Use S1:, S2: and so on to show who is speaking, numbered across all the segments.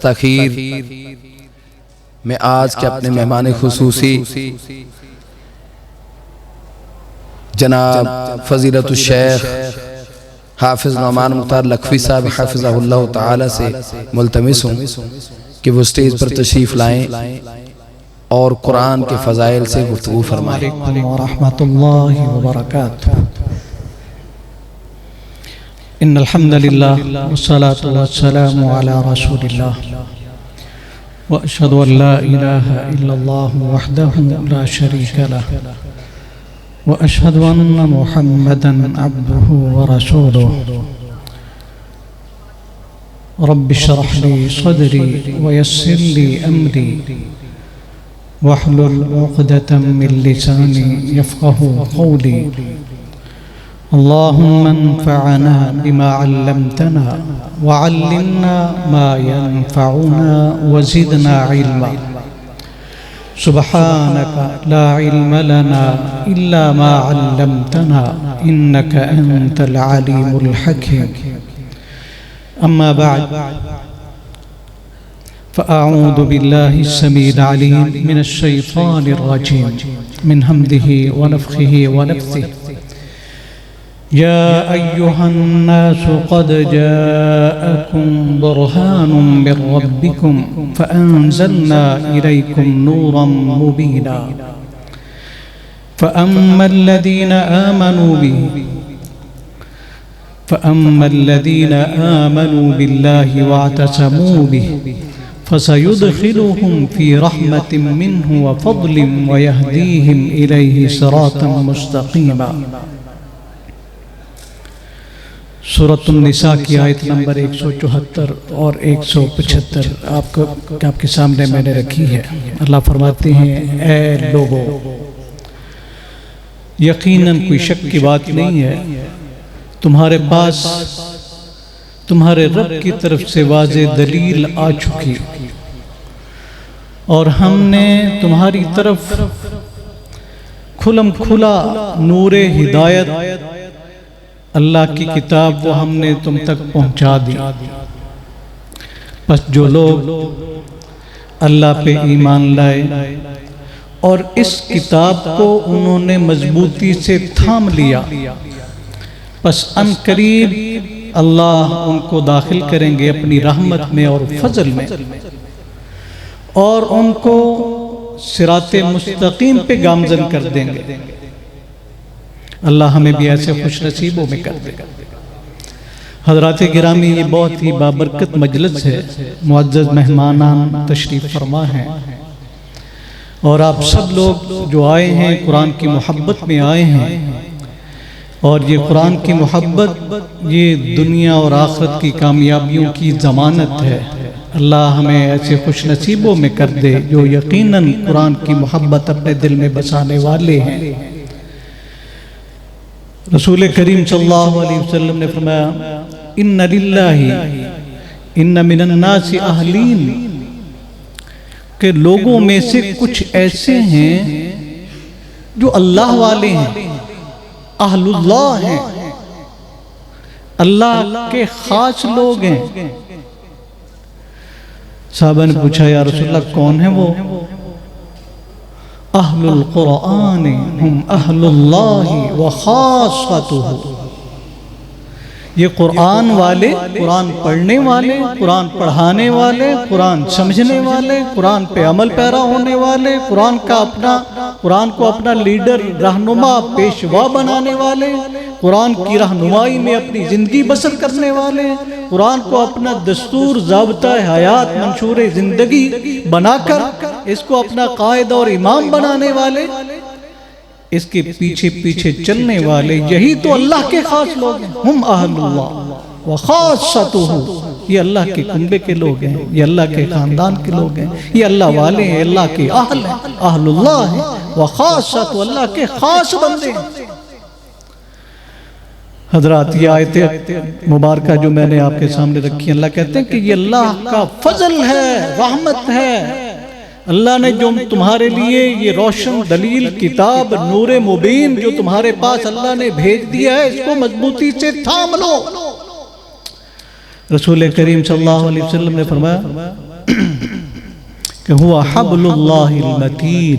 S1: تاخیر میں آج کے اپنے مہمان خصوصی جناب فضیلت الشیخ حافظ نعمان مختار لکھوی صاحب حافظہ اللہ تعالی سے ملتمس ہوں کہ وہ سٹیج پر تشریف لائیں اور قرآن کے فضائل سے گفتگو فرمائیں۔
S2: السلام علیکم ورحمۃ اللہ وبرکاتہ۔ ان الحمد للہ والصلاة والسلام علی رسول اللہ واشہد ان لا الہ الا اللہ وحدہ لا شریک لہ واشہد ان محمدا عبدہ ورسولہ۔ رب اشرح لی صدری ویسر لی امری واحلل عقدۃ من لسانی یفقہوا قولی۔ اللهم انفعنا بما علمتنا وعلمنا ما ينفعنا وزدنا علما۔ سبحانك لا علم لنا إلا ما علمتنا إنك أنت العليم الحكيم۔ أما بعد فأعوذ بالله السميع العليم من الشيطان الرجيم من همزه ونفخه ونفثه۔ يا أيها الناس قد جاءكم برهان من ربكم فأنزلنا إليكم نورا مبينا فأما الذين آمنوا بالله واعتصموا به فسيدخلهم في رحمة منه وفضل ويهديهم إليه صراطا مستقيما۔ سورۃ النساء کی آیت نمبر 174 اور 175 آپ کے سامنے میں نے رکھی ہے۔ اللہ فرماتے ہیں، اے لوگو، یقیناً کوئی شک کی بات نہیں ہے، تمہارے پاس تمہارے رب کی طرف سے واضح دلیل آ چکی اور ہم نے تمہاری طرف کھلم کھلا نور ہدایت اللہ کی کتاب وہ ہم نے تم تک پہنچا دی۔ پس جو لوگ اللہ پہ ایمان لائے اور اس کتاب کو انہوں نے مضبوطی سے تھام لیا، پس ان قریب اللہ ان کو داخل کریں گے اپنی رحمت میں اور فضل میں، اور ان کو صراط مستقیم پہ گامزن کر دیں گے۔ اللہ ہمیں بھی ایسے خوش نصیبوں میں کر دے۔ حضرات گرامی، یہ بہت ہی بابرکت مجلس ہے، معزز مہمانان تشریف فرما ہیں، اور آپ سب لوگ جو آئے ہیں قرآن کی محبت میں آئے ہیں، اور یہ قرآن کی محبت یہ دنیا اور آخرت کی کامیابیوں کی ضمانت ہے۔ اللہ ہمیں ایسے خوش نصیبوں میں کر دے جو یقیناً قرآن کی محبت اپنے دل میں بسانے والے ہیں۔ رسول کریم صلی اللہ علیہ وسلم نے فرمایا، ان للہ ان من الناس اہلین، کہ لوگوں میں سے کچھ ایسے ہیں جو اللہ والے ہیں، اہل اللہ ہیں، اللہ کے خاص لوگ ہیں۔ صحابہ نے پوچھا، یا رسول اللہ کون ہیں وہ؟ اہل القرآن ہم اہل اللہ وخاصتہ، یہ قرآن والے، قرآن پڑھنے والے، قرآن پڑھانے والے، قرآن سمجھنے والے، قرآن پہ عمل پیرا ہونے والے، قرآن کو اپنا لیڈر، رہنما، پیشوا بنانے والے، قرآن کی رہنمائی میں اپنی زندگی بسر کرنے والے، قرآن کو اپنا دستور، ضابطہ حیات، منشور زندگی بنا کر اس کو اپنا قائد اور امام بنانے والے، اس کے پیچھے پیچھے چلنے والے، یہی تو اللہ کے خاص لوگ ہیں۔ ہم اہل اللہ وخاصتہ، یہ اللہ کے کنبے کے لوگ ہیں، یہ اللہ کے خاندان کے لوگ ہیں، یہ اللہ والے ہیں، اللہ کے اہل ہیں، اہل اللہ ہیں وخاصتہ، اللہ کے خاص بندے ہیں۔ حضرات، یہ آیت مبارکہ جو میں نے آپ کے سامنے رکھی، اللہ کہتے ہیں کہ یہ اللہ کا فضل ہے، رحمت ہے۔ اللہ نے جو تمہارے لیے یہ روشن دلیل کتاب نور مبین جو تمہارے پاس اللہ نے بھیج دیا ہے، اس کو مضبوطی سے تھام لو۔ رسول کریم صلی اللہ علیہ وسلم نے فرمایا، کہ ہوا حبل اللہ المتین،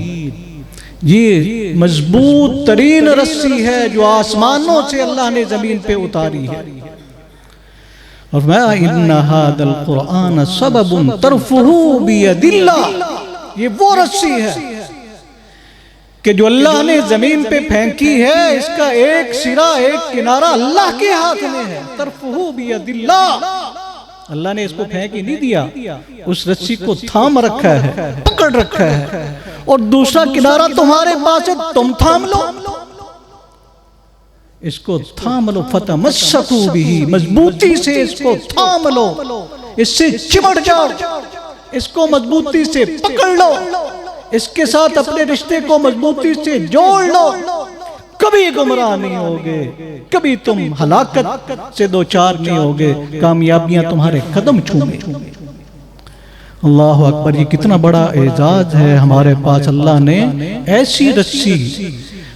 S2: یہ مضبوط ترین رسی ہے جو آسمانوں سے اللہ نے زمین پہ اتاری ہے۔ اور فرمایا ان ھذا القرآن سبب ترفعہ بید اللہ، یہ وہ رسی ہے کہ جو اللہ نے زمین پہ پھینکی ہے، اس کا ایک سرا ایک کنارہ اللہ کے ہاتھ میں ہے۔ ترفعہ بید اللہ، اللہ نے اس کو پھینک ہی نہیں دیا، اس رسی کو تھام رکھا ہے، پکڑ رکھا ہے، اور دوسرا کنارہ تمہارے پاس ہے، تم تھام لو، اس کو تھام لو، فتمسکوا بہ، مضبوطی سے اس کو تھام لو، اس سے چمٹ جاؤ، اس کو مضبوطی سے پکڑ لو، اس کے ساتھ اپنے رشتے کو مضبوطی سے جوڑ لو، کبھی گمراہ نہیں ہوگے، کبھی تم ہلاکت سے دوچار نہیں ہوگے، کامیابیاں تمہارے قدم چھومیں۔ اللہ اکبر، یہ کتنا بڑا اعزاز ہے ہمارے پاس، اللہ نے ایسی رسی،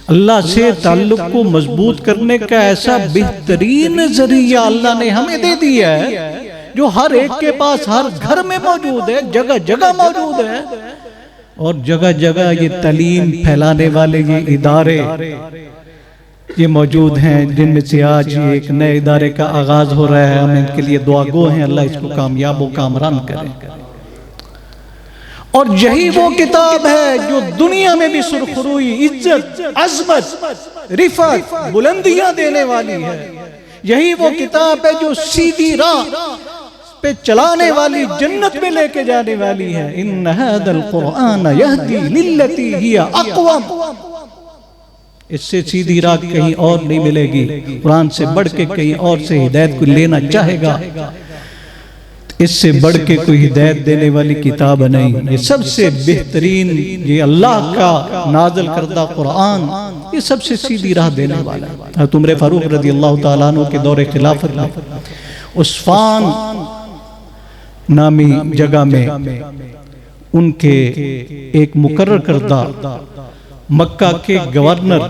S2: اللہ سے تعلق کو مضبوط کرنے کا ایسا بہترین ذریعہ اللہ نے ہمیں دے دیا ہے، جو ہر ایک کے پاس ہر گھر میں موجود ہے، جگہ جگہ موجود ہے، اور جگہ جگہ یہ تعلیم پھیلانے والے یہ ادارے یہ موجود ہیں، جن میں سے آج یہ ایک نئے ادارے کا آغاز ہو رہا ہے۔ ہم ان کے لیے دعا گو ہیں، اللہ اس کو کامیاب و کامران کرے۔ اور یہی وہ کتاب ہے جو دنیا میں بھی سرخروئی، عزت، عظمت، رفعت، بلندیاں دینے والی ہے۔ یہی وہ کتاب ہے جو سیدھی راہ پہ چلانے والی، جنت میں لے کے جانے والی ہے۔ ان ھذا القرآن یہدی للتی ہی اقوم، اس سے سیدھی راہ کہیں اور نہیں ملے گی، قرآن سے بڑھ کے کہیں اور سے ہدایت کو لینا چاہے گا، اس سے بڑھ کے کوئی ہدایت دینے والی کتاب نہیں۔ یہ سب سے بہترین، یہ اللہ کا نازل کردہ قرآن، یہ سب سے سیدھی راہ دینے والا ہے۔ حضرت عمر فاروق رضی اللہ تعالیٰ عنہ کے دور خلافت میں عثفان نامی جگہ میں ان کے ایک مقرر کردہ مکہ کے گورنر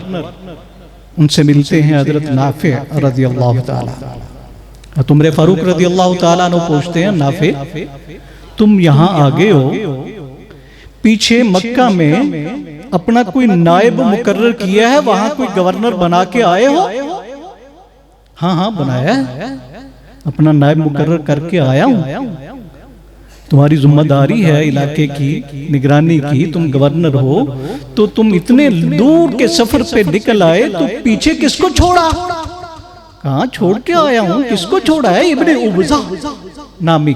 S2: ان سے ملتے ہیں، حضرت نافع رضی اللہ تعالیٰ۔ حضرت عمر فاروق رضی اللہ تعالیٰ عنہ پوچھتے ہیں، نافع تم یہاں آگے ہو، پیچھے مکہ میں اپنا کوئی نائب مقرر کیا ہے، وہاں کوئی گورنر بنا کے آئے ہو؟ ہاں ہاں بنایا ہے، اپنا نائب مقرر کر کے آیا ہوں۔ تمہاری ذمہ داری ہے علاقے کی نگرانی کی، تم گورنر ہو، تو تم اتنے دور کے سفر پہ نکل آئے تو پیچھے کس کو چھوڑا؟ کہاں چھوڑ کے آیا ہوں، کس کو چھوڑا ہے؟ ابن ابزہ نامی،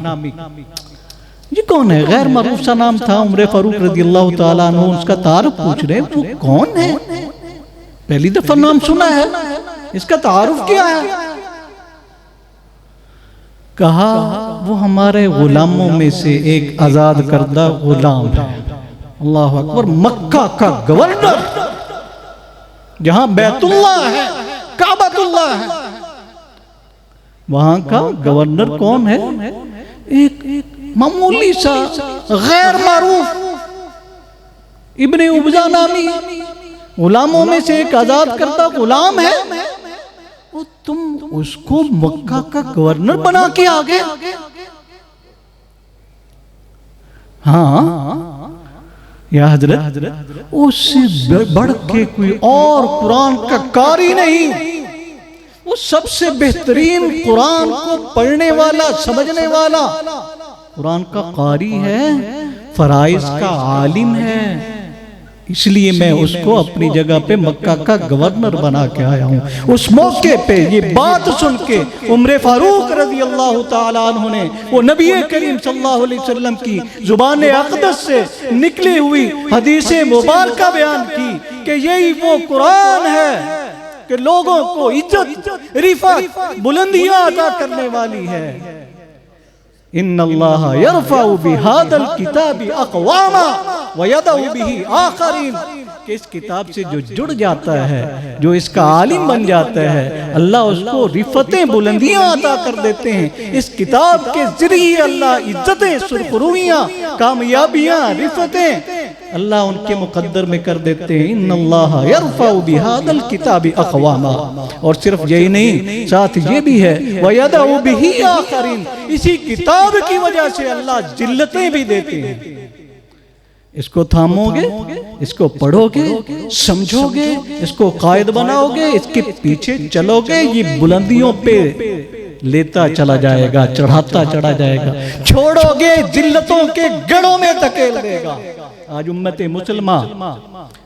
S2: یہ کون ہے؟ غیر معروف سا نام تھا۔ عمر فاروق رضی اللہ تعالیٰ عنہ اس کا تعارف پوچھ رہے، وہ کون ہے؟ پہلی دفعہ نام سنا ہے، اس کا تعارف کیا ہے؟ کہا وہ ہمارے غلاموں میں سے ایک آزاد کردہ غلام ہے۔ اللہ اکبر، مکہ کا گورنر، جہاں بیت اللہ ہے، کعبۃ اللہ ہے، وہاں کا گورنر کون ہے؟ ایک معمولی سا غیر معروف ابن ابزہ نامی غلاموں میں سے ایک آزاد کردہ غلام ہے، تم اس کو مکہ کا گورنر بنا کے آگے؟ ہاں یا حضرت، اس سے بڑھ کے کوئی اور قرآن کا قاری نہیں، وہ سب سے بہترین قرآن کو پڑھنے والا، سمجھنے والا قرآن کا قاری ہے، فرائض کا عالم ہے، اس لیے میں اس کو اپنی جگہ پہ مکہ کا گورنر بنا کے آیا ہوں۔ اس موقع پہ یہ بات سن کے عمر فاروق رضی اللہ تعالیٰ عنہ نے وہ نبی کریم صلی اللہ علیہ وسلم کی زبان اقدس سے نکلی ہوئی حدیث مبارکہ بیان کی کہ یہی وہ قرآن ہے کہ لوگوں کو عزت، رفعت، بلندیاں عطا کرنے والی ہے۔ ان اللہ یرفع بہذا الکتاب اقواما ویضع بہ آخرین، کہ اس کتاب سے جو جڑ جاتا ہے، جو اس کا عالم بن جاتا ہے، اللہ اس کو رفعتیں، بلندیاں عطا کر دیتے ہیں۔ اس کتاب کے ذریعے اللہ عزتیں، سرخرویاں، کامیابیاں، رفعتیں اللہ ان کے مقدر میں کر دیتے ہیں ان اللہ یرفع بہذا الکتاب اقواما، اور صرف یہی نہیں، ساتھ یہ بھی ہے وَيَدَعُ بِهِ آخَرِينَ، اسی کتاب کی وجہ سے اللہ ذلتیں بھی دیتے ہیں۔ اس کو تھامو گے، اس کو پڑھو گے، سمجھو گے، اس کو قائد بناؤ گے، اس کے پیچھے چلو گے، یہ بلندیوں پہ لیتا چلا جائے گا، چڑھاتا چڑھا جائے گا، چھوڑو گے ذلتوں کے گڑھوں میں دھکیل دے گا۔ آج امت مسلمہ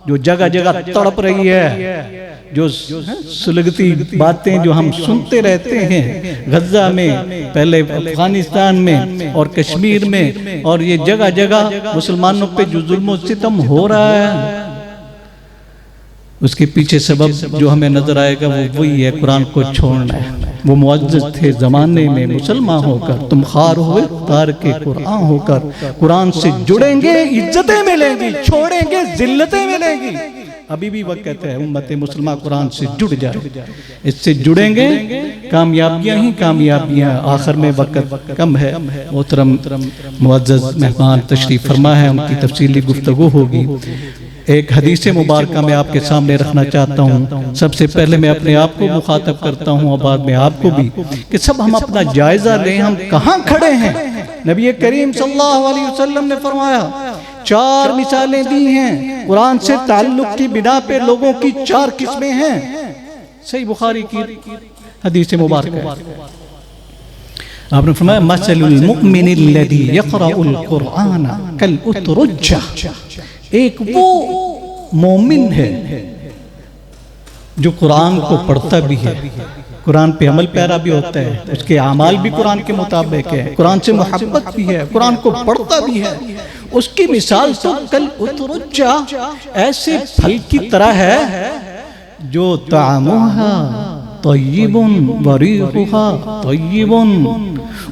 S2: جو جگہ جگہ تڑپ رہی ہے، جو سلگتی باتیں جو ہم سنتے رہتے ہیں، غزہ میں، پہلے افغانستان میں اور کشمیر میں، اور یہ جگہ جگہ مسلمانوں پہ جو ظلم و ستم ہو رہا ہے، اس کے پیچھے سبب جو ہمیں نظر آئے گا وہ وہی ہے، قرآن کو چھوڑنا ہے۔ وہ معزز تھے زمانے میں مسلمان ہو کر، تم خار ہوئے تارک قرآن ہو کر، قرآن سے جڑیں گے عزتیں ملیں گی، چھوڑیں گے ذلتیں ملیں گی۔ ابھی بھی وقت ہے امت مسلمہ قرآن سے جڑ جائے، اس سے جڑیں گے کامیابیاں ہی کامیابیاں، آخر میں وقت کم ہے۔ محترم معزز مہمان تشریف فرما ہے، ان کی تفصیلی گفتگو ہوگی۔ ایک حدیث مبارکہ میں آپ کے سامنے رکھنا چاہتا ہوں۔ سب سے پہلے میں اپنے آپ کو مخاطب کرتا ہوں اور بعد میں آپ کو بھی، کہ سب ہم اپنا جائزہ لیں، ہم کہاں کھڑے ہیں۔ نبی کریم صلی اللہ علیہ وسلم نے فرمایا، 4 مثالیں دی ہیں، قرآن سے تعلق کی بنا پہ لوگوں کی 4 قسمیں ہیں۔ صحیح بخاری کی حدیث مبارکہ ہے۔ آپ نے فرمایا مثل المؤمن الذی یقرأ القرآن کالاترجہ، ایک وہ مومن ہے جو قرآن کو پڑھتا بھی ہے، قرآن پہ عمل پیرا بھی ہوتا ہے، اس کے اعمال بھی قرآن کے مطابق ہے، قرآن سے محبت بھی ہے، قرآن کو پڑھتا بھی ہے۔ اس کی مثال تو کالاترجہ، ایسے پھل کی طرح ہے جو طعمھا طیب وریحھا طیب،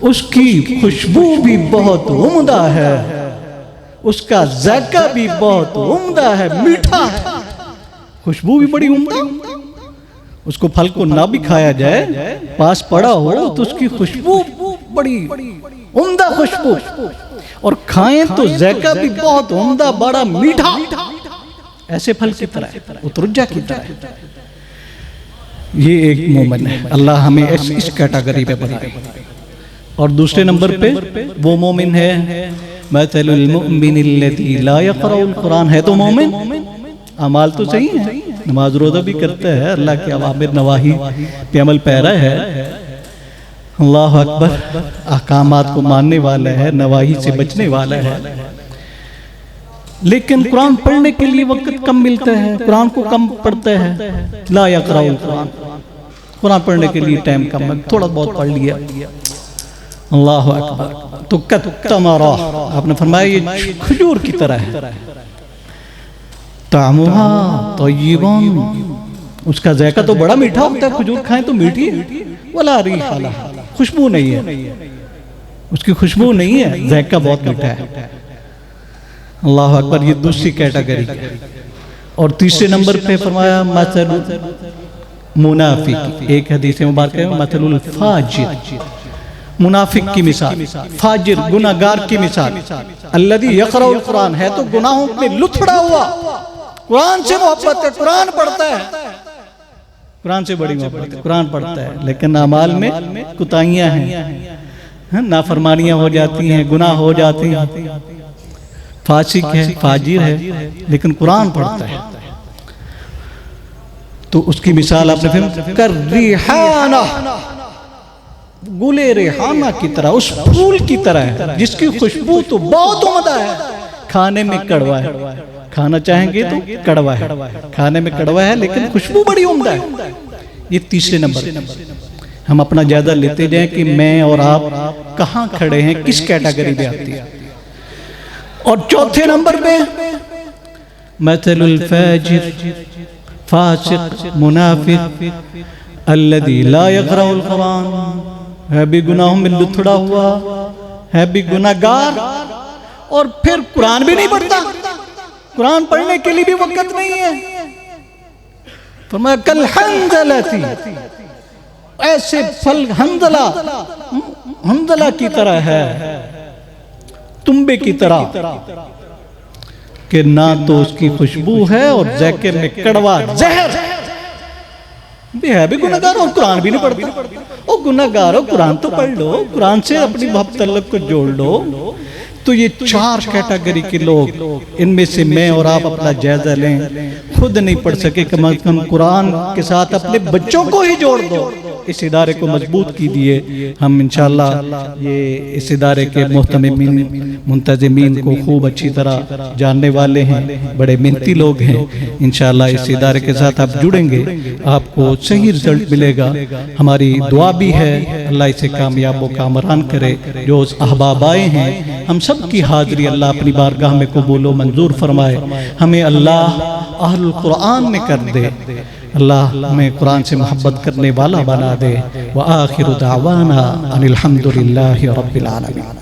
S2: اس کی خوشبو بھی بہت عمدہ ہے، اس کا ذائقہ بھی بہت عمدہ ہے، میٹھا ہے، خوشبو بھی بڑی عمدہ۔ اس کو پھل کو نہ بھی کھایا جائے، پاس پڑا ہو تو اس کی خوشبو بڑی عمدہ خوشبو، اور کھائیں تو ذائقہ بھی بہت عمدہ، بڑا میٹھا، ایسے پھل کی طرح ہے، اترجہ کی طرح۔ یہ ایک مومن ہے، اللہ ہمیں اس کیٹاگری پہ بنائے۔ اور دوسرے نمبر پہ وہ مومن ہے مثل المؤمن الذی لا یقرأ القرآن، ہے تو مومن، اعمال تو صحیح ہے، نماز روزہ بھی کرتا ہے، اللہ کے اوامر نواہی پہ عمل پیرا ہے، اللہ اکبر، احکامات کو ماننے والا ہے، نواہی سے بچنے والا ہے، لیکن قرآن پڑھنے کے لیے وقت کم ملتا ہے، قرآن کو کم پڑھتا ہے۔ لا یقرأ القرآن، قرآن پڑھنے کے لیے ٹائم کم ہے، تھوڑا بہت پڑھ لیا، اللہ اکبر، تو کتمرہ، آپ نے فرمایا یہ کھجور کی طرح ہے، طعمھا طیب، اس کا ذائقہ تو بڑا میٹھا ہوتا ہے، کھجور کھائیں تو میٹھی ہے، ولا ریح لہا، خوشبو نہیں ہے، اس کی خوشبو نہیں ہے، ذائقہ بہت میٹھا ہے، اللہ اکبر، یہ دوسری کیٹاگری۔ اور تیسرے نمبر پہ فرمایا مثل منافق، ایک حدیث مبارکہ ہے مثل الفاجر، منافق کی مثال، فاجر گناہگار کی مثال، الذی یقرأ القرآن، ہے تو گناہوں میں لتھڑا ہوا، قرآن سے محبت ہے، قرآن پڑھتا ہے، قرآن سے بڑی محبت ہے، قرآن پڑھتا ہے، لیکن اعمال میں کوتاہیاں ہیں، نافرمانیاں ہو جاتی ہیں، گناہ ہو جاتے ہیں، فاسق ہے، فاجر ہے، لیکن قرآن پڑھتا ہے، تو اس کی مثال آپ نے فہم، کر ریحانہ، گلے ریحانہ کی طرح، اس پھول کی طرح ہے جس کی خوشبو تو بہت عمدہ ہے، کھانے میں کڑوا ہے، کھانا چاہیں گے تو کڑوا ہے، کھانے میں کڑوا ہے لیکن خوشبو بڑی عمدہ ہے۔ یہ تیسرے نمبر، ہم اپنا جائزہ لیتے جائیں کہ میں اور آپ کہاں کھڑے ہیں، کس کیٹاگری میں آتی ہے۔ اور چوتھے نمبر پہ مثل الفاجر، فاسق، منافق، الذی لا یقرأ القرآن، ہے بھی گناہوں میں لتھڑا ہوا، ہے بھی گناہگار، اور پھر قرآن بھی نہیں پڑھتا، قرآن پڑھنے کے لیے بھی وقت نہیں ہے۔ فرمایا کالحنظلۃ، ایسے پھل حنظلہ کی طرح ہے، تنبے کی طرح، کہ نہ تو اس کی خوشبو ہے اور ذائقے میں کڑوا زہر بھی ہے، بھی گناہگار اور قرآن بھی نہیں پڑھتا۔ او گناہگار ہو، قرآن تو پڑھ لو، قرآن سے اپنی محبت تعلق کو جوڑ لو۔ تو یہ 4 کیٹیگری کے لوگ، ان میں سے میں اور آپ اپنا جائزہ لیں، خود نہیں پڑھ سکے، کم از کم قرآن کے ساتھ اپنے بچوں کو ہی جوڑ دو، اس ادارے کو مضبوط کیجیے۔ ہم انشاءاللہ یہ اس ادارے کے محتممین منتظمین کو خوب اچھی طرح جاننے والے ہیں، بڑے محنتی لوگ ہیں۔ انشاءاللہ اس ادارے کے ساتھ آپ جڑیں گے، آپ کو صحیح رزلٹ ملے گا۔ ہماری دعا بھی ہے اللہ اسے کامیاب و کامران کرے۔ جو احباب آئے ہیں، ہم سب کی حاضری اللہ اپنی بارگاہ میں قبول و منظور فرمائے، ہمیں اللہ اہل القرآن میں کر دے، اللہ ہمیں قرآن سے محبت کرنے والا بنا دے۔ وآخر دعوانا ان الحمد للہ رب العالمین۔